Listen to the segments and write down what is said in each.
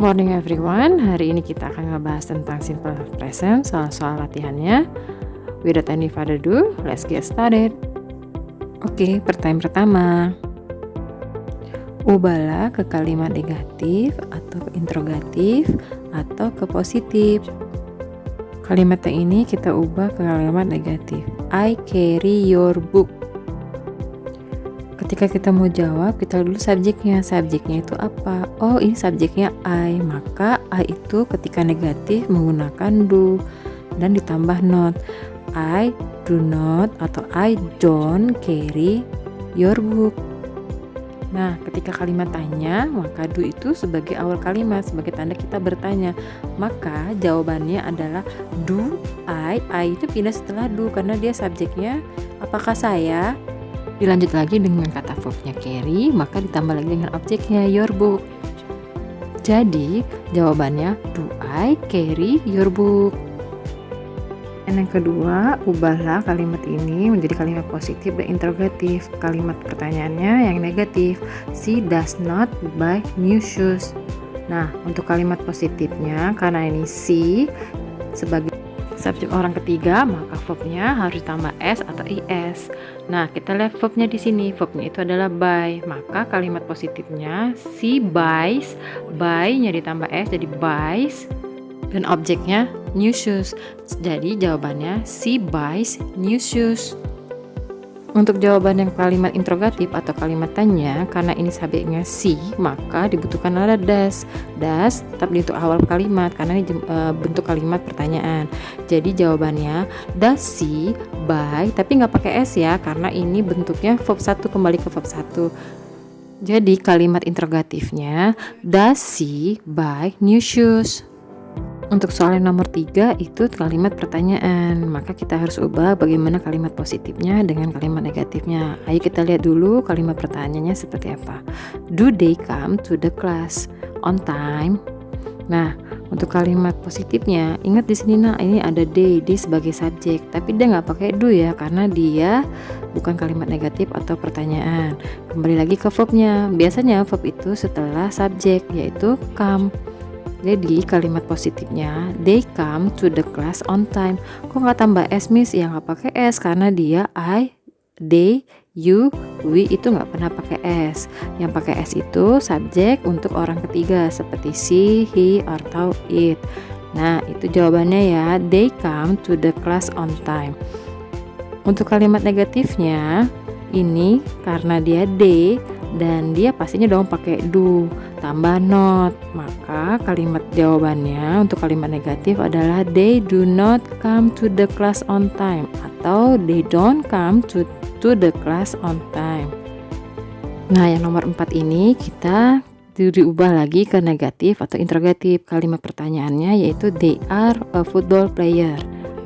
Morning everyone, hari ini kita akan ngebahas tentang simple present, soal-soal latihannya. Without any further ado, let's get started. Oke, pertanyaan pertama. Ubahlah ke kalimat negatif atau ke interrogatif atau ke positif. Kalimat yang ini kita ubah ke kalimat negatif. I carry your book. Ketika kita mau jawab, kita dulu subjeknya. Subjeknya itu apa? Oh, ini subjeknya I. Maka I itu ketika negatif menggunakan do dan ditambah not. I do not atau I don't carry your book. Nah, ketika kalimat tanya, maka do itu sebagai awal kalimat, sebagai tanda kita bertanya. Maka jawabannya adalah do I. I itu pindah setelah do karena dia subjeknya apakah saya. Dilanjut lagi dengan kata verbnya carry, maka ditambah lagi dengan objeknya your book. Jadi jawabannya do I carry your book. Dan yang kedua, ubahlah kalimat ini menjadi kalimat positif dan interrogatif. Kalimat pertanyaannya yang negatif, she does not buy new shoes. Nah, untuk kalimat positifnya, karena ini she sebagai subjek orang ketiga, maka verbnya harus ditambah s atau is. Nah, kita lihat verbnya di sini. Verbnya itu adalah buy. Maka kalimat positifnya she buys, buy-nya ditambah s jadi buys, dan objeknya new shoes. Jadi jawabannya she buys new shoes. Untuk jawaban yang kalimat interrogatif atau kalimat tanya, karena ini subjeknya she, maka dibutuhkan ada does. Does tetap di untuk awal kalimat karena ini bentuk kalimat pertanyaan. Jadi jawabannya does she buy, tapi nggak pakai s ya, karena ini bentuknya verb 1 kembali ke verb 1. Jadi kalimat interrogatifnya does she buy new shoes. Untuk soal yang nomor 3 itu kalimat pertanyaan, maka kita harus ubah bagaimana kalimat positifnya dengan kalimat negatifnya. Ayo kita lihat dulu kalimat pertanyaannya seperti apa. Do they come to the class on time? Nah, untuk kalimat positifnya, ingat di sini ini ada they sebagai subjek, tapi dia nggak pakai do ya, karena dia bukan kalimat negatif atau pertanyaan. Kembali lagi ke verbnya, biasanya verb itu setelah subjek yaitu come. Jadi kalimat positifnya they come to the class on time. Kok nggak tambah s miss? Ya nggak pakai s karena dia I, they, you, we itu nggak pernah pakai s. Yang pakai s itu subjek untuk orang ketiga seperti she, he, atau it. Nah itu jawabannya ya, they come to the class on time. Untuk kalimat negatifnya ini karena dia they dan dia pastinya dong pakai do tambah not, maka kalimat jawabannya untuk kalimat negatif adalah they do not come to the class on time atau they don't come to the class on time. Nah yang nomor 4 ini kita diubah lagi ke negatif atau interrogatif. Kalimat pertanyaannya yaitu they are a football player.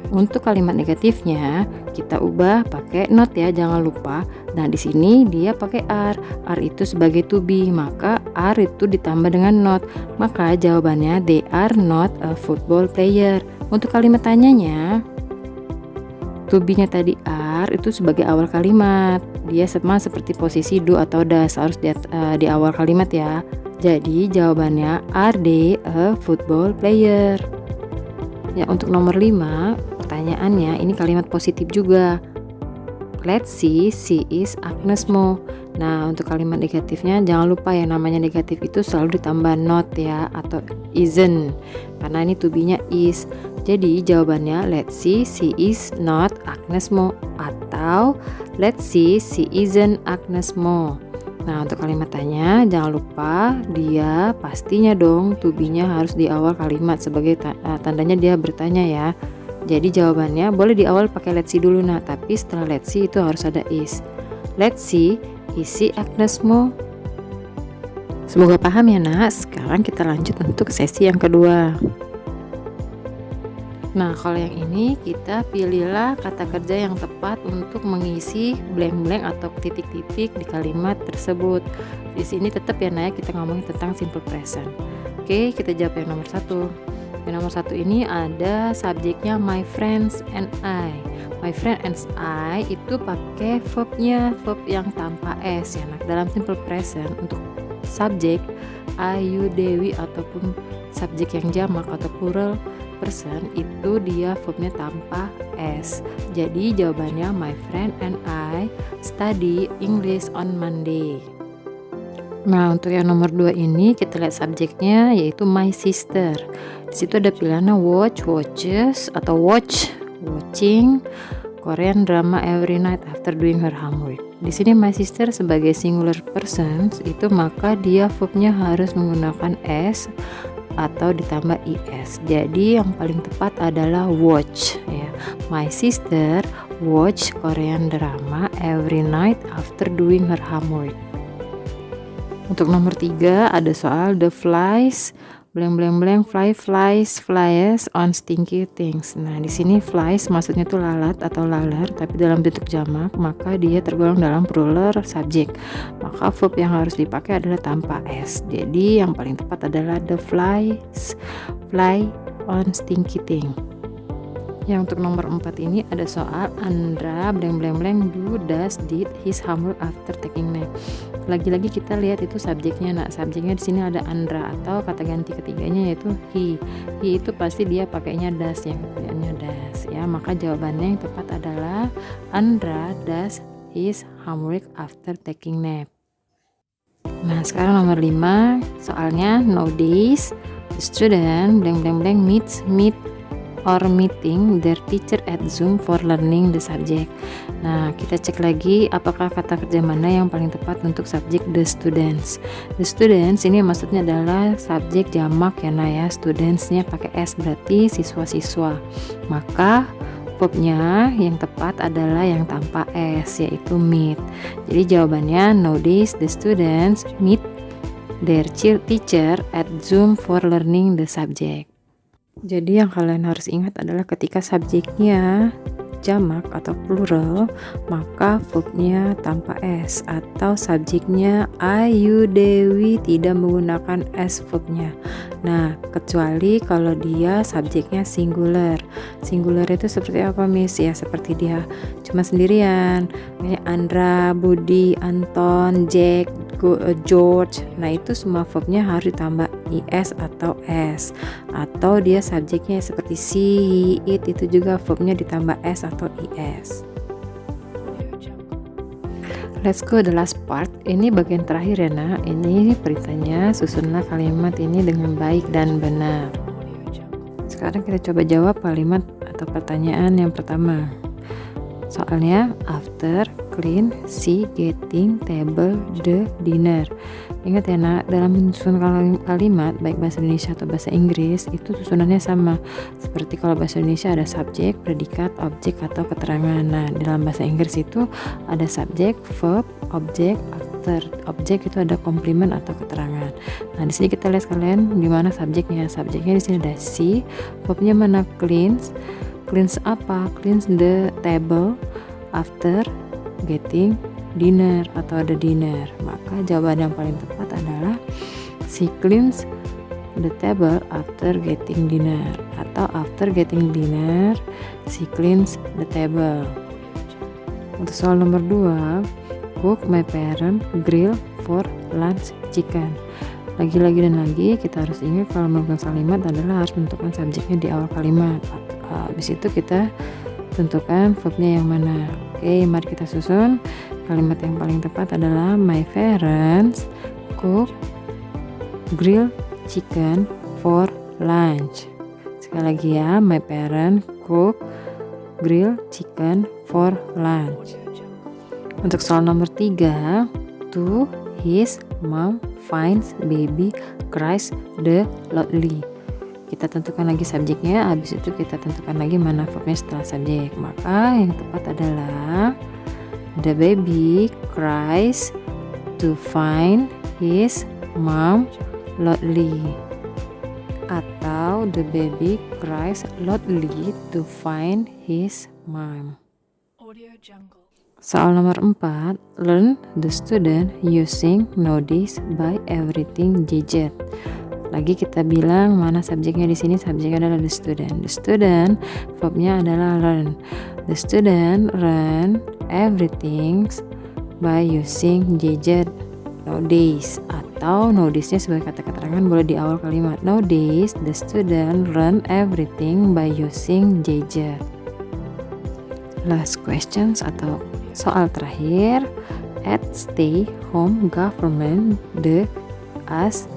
Untuk kalimat negatifnya kita ubah pakai not ya, jangan lupa. Nah di sini dia pakai are. Are itu sebagai to be, maka are itu ditambah dengan not. Maka jawabannya they are not a football player. Untuk kalimat tanyanya, to be-nya tadi are itu sebagai awal kalimat. Dia sama seperti posisi do atau does, harus di awal kalimat ya. Jadi jawabannya are they a football player. Ya untuk nomor 5 pertanyaannya ini kalimat positif juga. Let's see, she is Agnes Mo. Nah untuk kalimat negatifnya jangan lupa ya, namanya negatif itu selalu ditambah not ya atau isn't, karena ini to be-nya is. Jadi jawabannya let's see, she is not Agnes Mo atau let's see, she isn't Agnes Mo. Nah untuk kalimat tanya jangan lupa dia pastinya dong to be-nya harus di awal kalimat sebagai tandanya dia bertanya ya. Jadi jawabannya boleh di awal pakai let's see dulu, nah tapi setelah let's see itu harus ada is. Let's see, is she Agnes Mo? Semoga paham ya nak. Sekarang kita lanjut untuk sesi yang kedua. Nah kalau yang ini kita pilihlah kata kerja yang tepat untuk mengisi blank-blank atau titik-titik di kalimat tersebut. Di sini tetap ya Naya kita ngomongin tentang simple present. Oke, kita jawab yang nomor 1. Yang nomor 1 ini ada subjeknya my friends and I. My friend and I itu pakai verbnya, verb yang tanpa s ya. Nah, dalam simple present untuk subjek Ayu, Dewi ataupun subjek yang jamak atau plural person itu dia verbnya tanpa s. Jadi jawabannya my friend and I study English on Monday. Nah, untuk yang nomor 2 ini kita lihat subjeknya yaitu my sister. Di situ ada pilihannya watch, watches atau watching Korean drama every night after doing her homework. Di sini my sister sebagai singular person itu maka dia verbnya harus menggunakan s atau ditambah is. Jadi yang paling tepat adalah watch ya. My sister watch Korean drama every night after doing her homework. Untuk nomor 3 ada soal the flies flies on stinky things. Nah, di sini flies maksudnya tuh lalat atau laler tapi dalam bentuk jamak, maka dia tergolong dalam plural subjek. Maka verb yang harus dipakai adalah tanpa s. Jadi yang paling tepat adalah the flies fly on stinky thing. Yang untuk nomor 4 ini ada soal Andra did his homework after taking nap. Lagi-lagi kita lihat itu subjeknya. Nah, subjeknya di sini ada Andra atau kata ganti ketiganya yaitu he. He itu pasti dia pakainya does, yang kemudiannya does ya. Maka jawabannya yang tepat adalah Andra does his homework after taking nap. Nah, sekarang nomor 5 soalnya nowadays the student meeting their teacher at Zoom for learning the subject. Nah, kita cek lagi apakah kata kerja mana yang paling tepat untuk subjek the students. The students ini maksudnya adalah subjek jamak ya Nah ya, studentsnya pakai s berarti siswa-siswa. Maka verbnya yang tepat adalah yang tanpa s yaitu meet. Jadi jawabannya nowadays the students meet their teacher at Zoom for learning the subject. Jadi yang kalian harus ingat adalah ketika subjeknya jamak atau plural, maka verbnya tanpa s, atau subjeknya Ayu, Dewi tidak menggunakan s verbnya. Nah, kecuali kalau dia subjeknya singular. Singular itu seperti apa, Miss? Ya, seperti dia cuma sendirian. Kayak Andra, Budi, Anton, Jack, George. Nah, itu semua verbnya harus ditambah is atau s. Atau dia subjeknya seperti she, he, it, itu juga verbnya ditambah s atau is. Let's go the last part. Ini bagian terakhir ya Nak. Ini beritanya, susunlah kalimat ini dengan baik dan benar. Sekarang kita coba jawab kalimat atau pertanyaan yang pertama. Soalnya after clean she getting table the dinner. Ingat ya Nak, dalam menyusun kalimat baik bahasa Indonesia atau bahasa Inggris itu susunannya sama. Seperti kalau bahasa Indonesia ada subjek, predikat, objek atau keterangan. Nah, dalam bahasa Inggris itu ada subjek, verb, objek, after. Objek itu ada komplement atau keterangan. Nah, di sini kita lihat sekalian di mana subjeknya. Subjeknya di sini ada she, verbnya mana cleans. Cleans apa? Cleans the table after getting dinner atau the dinner. Maka jawaban yang paling tepat adalah she cleans the table after getting dinner, atau after getting dinner she cleans the table. Untuk soal nomor 2, cook my parent grill for lunch chicken. Lagi-lagi dan lagi kita harus ingat kalau melakukan kalimat adalah harus menentukan subjeknya di awal kalimat. Habis itu kita tentukan verbnya yang mana. Oke, mari kita susun. Kalimat yang paling tepat adalah my parents cook grilled chicken for lunch. Sekali lagi ya, my parents cook grilled chicken for lunch. Untuk soal nomor 3, to his mom finds baby cries the loudly. Kita tentukan lagi subjeknya, habis itu kita tentukan lagi mana verbnya setelah subjek. Maka yang tepat adalah the baby cries to find his mom loudly, atau the baby cries loudly to find his mom. Soal nomor 4, learn the student using nowadays by everything gadget. Lagi kita bilang mana subjeknya di sini. Subjeknya adalah the student. The student verbnya adalah learn. The student learn everything by using gadget nowadays atau nowadays-nya sebagai kata keterangan boleh di awal kalimat. Nowadays, the student learn everything by using gadget. Last questions atau soal terakhir. At stay home government the us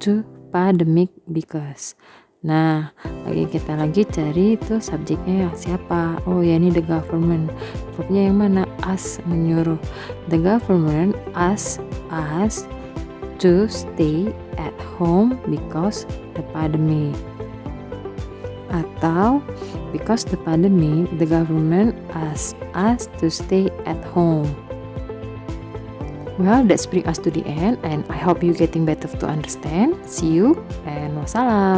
to pandemic because. Nah, kita lagi cari itu subjeknya siapa. Oh ya, ini the government. Verbnya yang mana? Us, menyuruh. The government us to stay at home because the pandemic. Atau because the pandemic, the government asked us to stay at home. Well, that's bring us to the end, and I hope you getting better to understand. See you and wassalam.